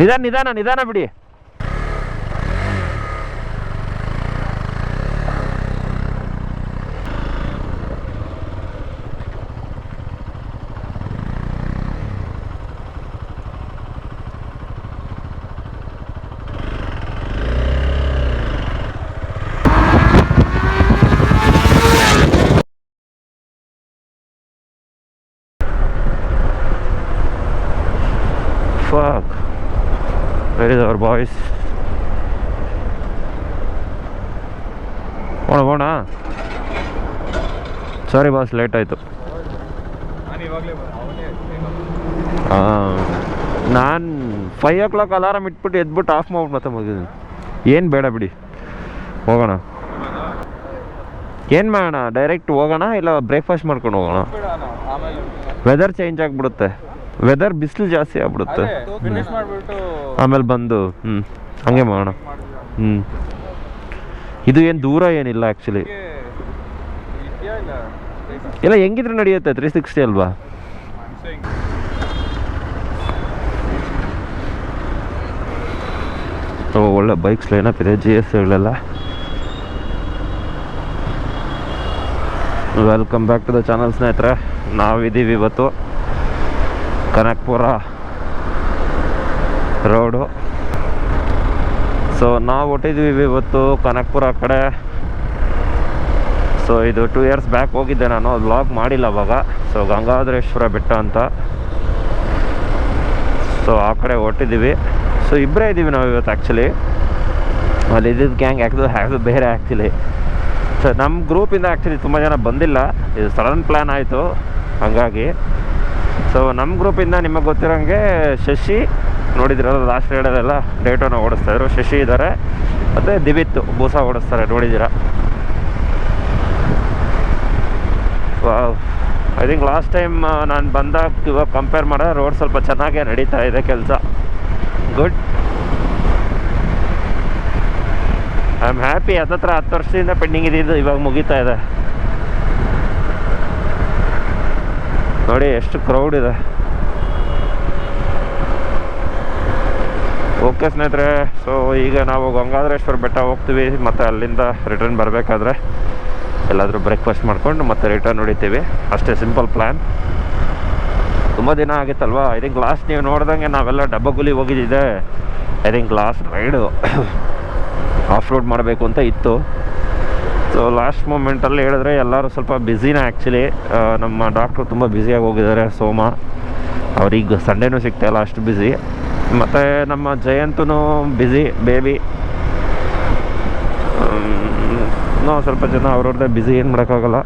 ನಿಧಾನ ನಿಧಾನ ನಿಧಾನ ಬಿಡಿ. Fuck. Where is our boys? ಹೋಣ ಸಾರಿ ಬಾಸ್, ಲೇಟ್ ಆಯಿತು. ನಾನು 5 o'clock ಅಲಾರಾಮ್ ಇಟ್ಬಿಟ್ಟು ಎದ್ಬಿಟ್ಟು ಆಫ್ ಮಾಡ್ಬಿಟ್ಟು ಮತ್ತೆ ಮುಗಿದ್ದೀನಿ. ಏನು ಬೇಡ ಬಿಡಿ, ಹೋಗೋಣ. ಏನು ಮಾಡೋಣ, ಡೈರೆಕ್ಟ್ ಹೋಗೋಣ ಇಲ್ಲ ಬ್ರೇಕ್ಫಾಸ್ಟ್ ಮಾಡ್ಕೊಂಡು ಹೋಗೋಣ? ವೆದರ್ ಚೇಂಜ್ ಆಗಿಬಿಡುತ್ತೆ, ವೆದರ್ ಬಿಸಿಲು ಜಾಸ್ತಿ ಆಗ್ಬಿಡುತ್ತೆ. ಆಮೇಲೆ ಬಂದು ಹಂಗೆ ಮಾಡೋಣ. ಇದು ಏನು ದೂರ ಏನಿಲ್ಲ ಆ್ಯಕ್ಚುಲಿ. ಇಲ್ಲ ಹೆಂಗಿದ್ರೆ ನಡೆಯುತ್ತೆ, 360 ಅಲ್ವಾ? ಒಳ್ಳೆ ಬೈಕ್ಸ್ ಲೈನಪ್ ಇದೆ, GS-ಗಳೆಲ್ಲ. Welcome back to the channel ಸ್ನೇಹಿತರೆ. ನಾವಿದ್ದೀವಿ ಇವತ್ತು ಕನಕಪುರ ರೋಡು. ಸೊ ನಾವು ಹೊಟ್ಟಿದ್ವಿ ಇವತ್ತು ಕನಕಪುರ ಕಡೆ. ಸೊ ಇದು 2 years ಬ್ಯಾಕ್ ಹೋಗಿದ್ದೆ ನಾನು, ವ್ಲಾಗ್ ಮಾಡಿಲ್ಲ ಅವಾಗ. ಸೊ ಗಂಗಾಧರೇಶ್ವರ ಬೆಟ್ಟ ಅಂತ, ಸೊ ಆ ಕಡೆ ಹೊಟ್ಟಿದ್ದೀವಿ. ಸೊ ಇಬ್ಬರೇ ಇದ್ದೀವಿ ನಾವು ಇವತ್ತು ಆ್ಯಕ್ಚುಲಿ. ಅಲ್ಲಿ ಇದ್ದಿದ್ದು ಗ್ಯಾಂಗ್ ಅದು ಬೇರೆ ಆ್ಯಕ್ಚುಲಿ. ಸೊ ನಮ್ಮ ಗ್ರೂಪಿಂದ ಆ್ಯಕ್ಚುಲಿ ತುಂಬ ಜನ ಬಂದಿಲ್ಲ, ಇದು ಸಡನ್ ಪ್ಲ್ಯಾನ್ ಆಯಿತು ಹಾಗಾಗಿ. ಸೊ ನಮ್ಮ ಗ್ರೂಪಿಂದ ನಿಮಗೆ ಗೊತ್ತಿರೋಂಗೆ ಶಶಿ ನೋಡಿದಿರಲ್ಲ, ಲಾಸ್ಟ್ ರೈಡಲ್ಲೆಲ್ಲ ಡೇಟೋನ ಓಡಿಸ್ತಾಯಿದ್ರು. ಶಶಿ ಇದ್ದಾರೆ, ಮತ್ತು ದಿವಿತ್ ಬೂಸ ಓಡಿಸ್ತಾರೆ, ನೋಡಿದ್ದೀರಾ. ಐ ಥಿಂಕ್ ಲಾಸ್ಟ್ ಟೈಮ್ ನಾನು ಬಂದಾಗ ಇವಾಗ ಕಂಪೇರ್ ಮಾಡಿದ್ರೆ ರೋಡ್ ಸ್ವಲ್ಪ ಚೆನ್ನಾಗೇ ನಡೀತಾ ಇದೆ ಕೆಲಸ. Good, I am happy. 10 ವರ್ಷದಿಂದ ಪೆಂಡಿಂಗ್ ಇದ್ದಿದ್ದು ಇವಾಗ ಮುಗೀತಾ ಇದೆ. ನೋಡಿ ಎಷ್ಟು ಕ್ರೌಡ್ ಇದೆ. ಓಕೆ ಸ್ನೇಹಿತರೆ, ಸೊ ಈಗ ನಾವು ಗಂಗಾಧರೇಶ್ವರ ಬೆಟ್ಟ ಹೋಗ್ತೀವಿ. ಮತ್ತು ಅಲ್ಲಿಂದ ರಿಟರ್ನ್ ಬರಬೇಕಾದ್ರೆ ಎಲ್ಲಾದರೂ ಬ್ರೇಕ್ಫಾಸ್ಟ್ ಮಾಡ್ಕೊಂಡು ಮತ್ತೆ ರಿಟರ್ನ್ ಹೊಡಿತೀವಿ. ಅಷ್ಟೇ, ಸಿಂಪಲ್ ಪ್ಲ್ಯಾನ್. ತುಂಬ ದಿನ ಆಗಿತ್ತಲ್ವಾ. ಐ ಥಿಂಕ್ ಲಾಸ್ಟ್ ನೀವು ನೋಡ್ದಂಗೆ ನಾವೆಲ್ಲ ಡಬ್ಬಗುಲಿ ಹೋಗಿದ್ದಿದೆ. I think last ride off road ಮಾಡಬೇಕು ಅಂತ ಇತ್ತು. ಸೊ ಲಾಸ್ಟ್ ಮೂಮೆಂಟಲ್ಲಿ ಹೇಳಿದ್ರೆ ಎಲ್ಲರೂ ಸ್ವಲ್ಪ ಬ್ಯುಸಿನೇ ಆ್ಯಕ್ಚುಲಿ. ನಮ್ಮ ಡಾಕ್ಟ್ರು ತುಂಬ ಬ್ಯುಸಿಯಾಗಿ ಹೋಗಿದ್ದಾರೆ, ಸೋಮ. ಅವ್ರಿಗೆ ಸಂಡೇನೂ ಸಿಗ್ತಾಯಿಲ್ಲ, ಅಷ್ಟು ಬ್ಯುಸಿ. ಮತ್ತು ನಮ್ಮ ಜಯಂತೂ ಬ್ಯುಸಿ, ಬೇಬಿ. ನಾವು ಸ್ವಲ್ಪ ಜನ ಅವ್ರವ್ರದ್ದೇ ಬ್ಯುಸಿ, ಏನು ಮಾಡೋಕ್ಕಾಗಲ್ಲ.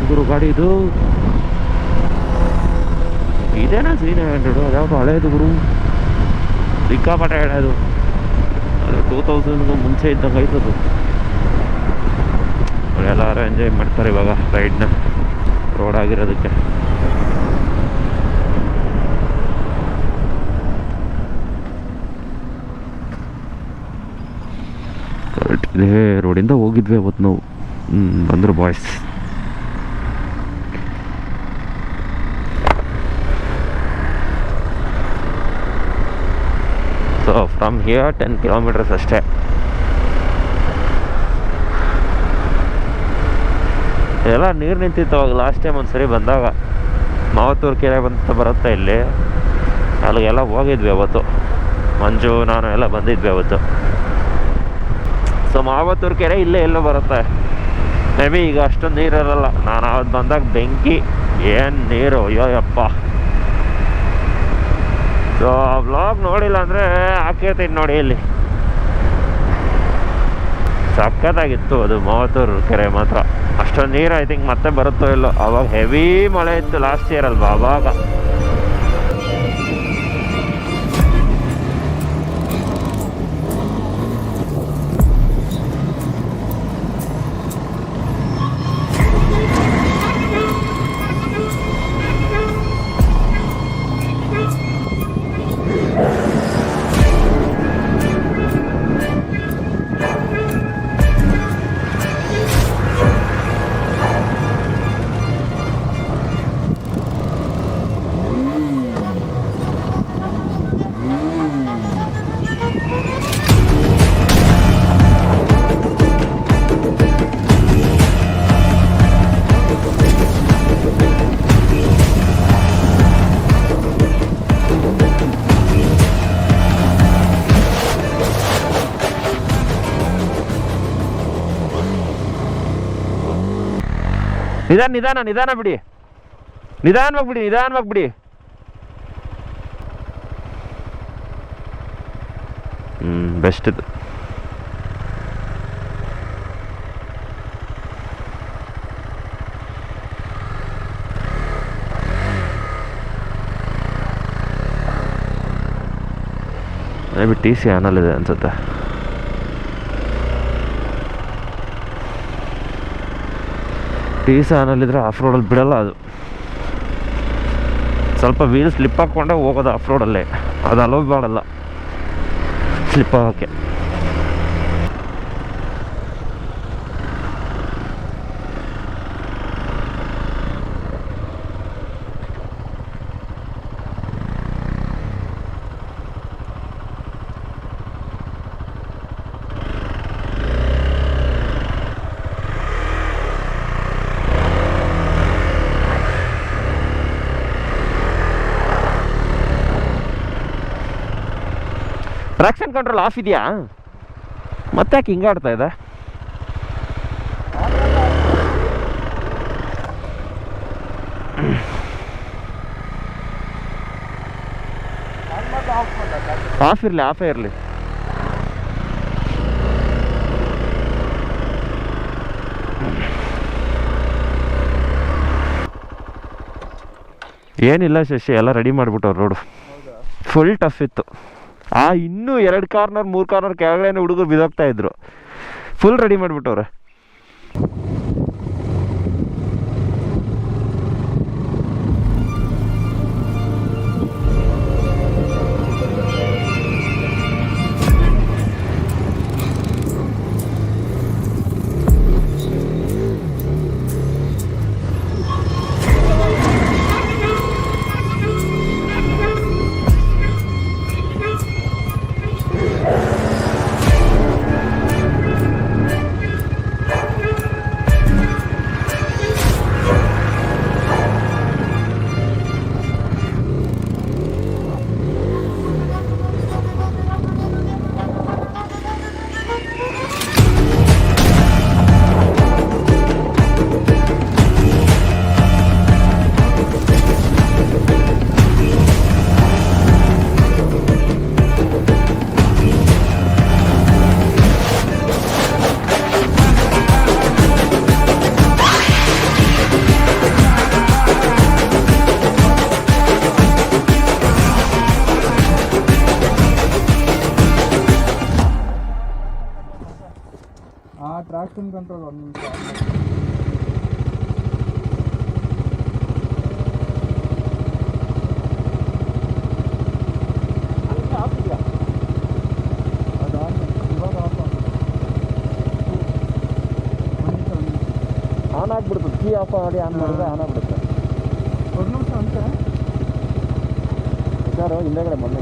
ಗುರು ಗಾಡಿ ಇದು ಇದೇನಾ C900? ಅದ್ಯಾವುದು ಹಳೇದು ಗುರು, ಸಿಕ್ಕಾಪಟ್ಟೆ ಹಳೇದು. ಅದು 2000 ಮುಂಚೆ ಇದ್ದಂಗೆ ಆಯ್ತದು. ಎಲ್ಲರೂ ಎಂಜಾಯ್ ಮಾಡ್ತಾರೆ ಇವಾಗ ರೈಡ್ನ, ರೋಡ್ ಆಗಿರೋದಕ್ಕೆ. ಇದೇ ರೋಡಿಂದ ಹೋಗಿದ್ವಿ ಅವತ್ತು ನಾವು. ಬಂದರು boys. So from here 10 kilometers ಅಷ್ಟೇ. ಎಲ್ಲ ನೀರು ನಿಂತಿತ್ತು ಅವಾಗ ಲಾಸ್ಟ್ ಟೈಮ್ ಒಂದ್ಸರಿ ಬಂದಾಗ. ಮಾವತ್ತೂರು ಕೆರೆ ಬಂತ ಬರುತ್ತೆ ಇಲ್ಲಿ, ಅಲ್ಲಿಗೆಲ್ಲ ಹೋಗಿದ್ವಿ ಅವತ್ತು. ಮಂಜು ನಾನು ಎಲ್ಲ ಬಂದಿದ್ವಿ ಅವತ್ತು. ಸೊ ಮಾವತ್ತೂರು ಕೆರೆ ಇಲ್ಲೇ ಎಲ್ಲೋ ಬರುತ್ತೆ. ಮೇ ಬಿ ಈಗ ಅಷ್ಟೊಂದು ನೀರಿರಲ್ಲ. ನಾನು ಅವತ್ತು ಬಂದಾಗ ಬೆಂಕಿ, ಏನು ನೀರು, ಅಯ್ಯೋ ಯಪ್ಪ. ಸೊ ವ್ಲಾಗ್ ನೋಡಿಲ್ಲ ಅಂದರೆ ಹಾಕಿರ್ತೀನಿ ನೋಡಿ ಇಲ್ಲಿ. ಸಖತ್ತಾಗಿತ್ತು ಅದು ಮಾವತೂರು ಕೆರೆ ಮಾತ್ರ. ಅಷ್ಟೊಂದು ನೀರು ಐ ಥಿಂಕ್ ಮತ್ತೆ ಬರುತ್ತೋ ಇಲ್ಲೋ. ಅವಾಗ ಹೆವಿ ಮಳೆ ಇತ್ತು ಲಾಸ್ಟ್ ಇಯರ್ ಅಲ್ವಾ ಅವಾಗ. ನಿಧಾನ ನಿಧಾನ ಬಿಡಿ, ನಿಧಾನವಾಗಿ ಬಿಡಿ. ಬೆಸ್ಟ್ ಇದು. ಮೇ ಬಿ TC ಆನಲ್ಲಿದೆ ಅನ್ಸುತ್ತೆ. TC ಆನಲ್ಲಿದ್ರೆ ಆಫ್ ರೋಡಲ್ಲಿ ಬಿಡಲ್ಲ ಅದು. ಸ್ವಲ್ಪ ವೀಲ್ ಸ್ಲಿಪ್ ಹಾಕ್ಕೊಂಡೆ ಹೋಗೋದು ಆಫ್ ರೋಡಲ್ಲೇ. ಅದು ಅಲೋ ಮಾಡಲ್ಲ ಸ್ಲಿಪ್ ಆಗೋಕ್ಕೆ. ಟ್ರಾಕ್ಷನ್ ಕಂಟ್ರೋಲ್ ಆಫ್ ಇದೆಯಾ? ಮತ್ತೆ ಯಾಕೆ ಹಿಂಗಾಡ್ತಾ ಇದೆ? ಆಫೇ ಇರಲಿ. ಏನಿಲ್ಲ ಶಶಿ, ಎಲ್ಲ ರೆಡಿ ಮಾಡಿಬಿಟ್ಟವ್ರು. ರೋಡು ಫುಲ್ ಟಫ್ ಇತ್ತು. ಇನ್ನೂ 2 ಕಾರ್ನರ್ 3 ಕಾರ್ನರ್ ಕೆಳಗಡೆ ಹುಡುಗರು ಬಿದ್ದೋಗ್ತಾ ಇದ್ರು. ಫುಲ್ ರೆಡಿ ಮಾಡಿಬಿಟ್ಟವ್ರೆ. ಟ್ರಾಕ್ಷನ್ ಕಂಟ್ರೋಲ್ ಒಂದು ನಿಮಿಷ. ಆನ್ ಆಗ್ಬಿಡ್ತದೆ. ಕೀ ಆಫ್ ಮಾಡಿ ಆನ್ ಮಾಡಿದ್ರೆ ಆನ್ ಆಗ್ಬಿಡುತ್ತೆ. ಒಂದು ನಿಮಿಷ ಅಂತ ಹುಷಾರು, ಹಿಂದೆಗಡೆ ಮೊನ್ನೆ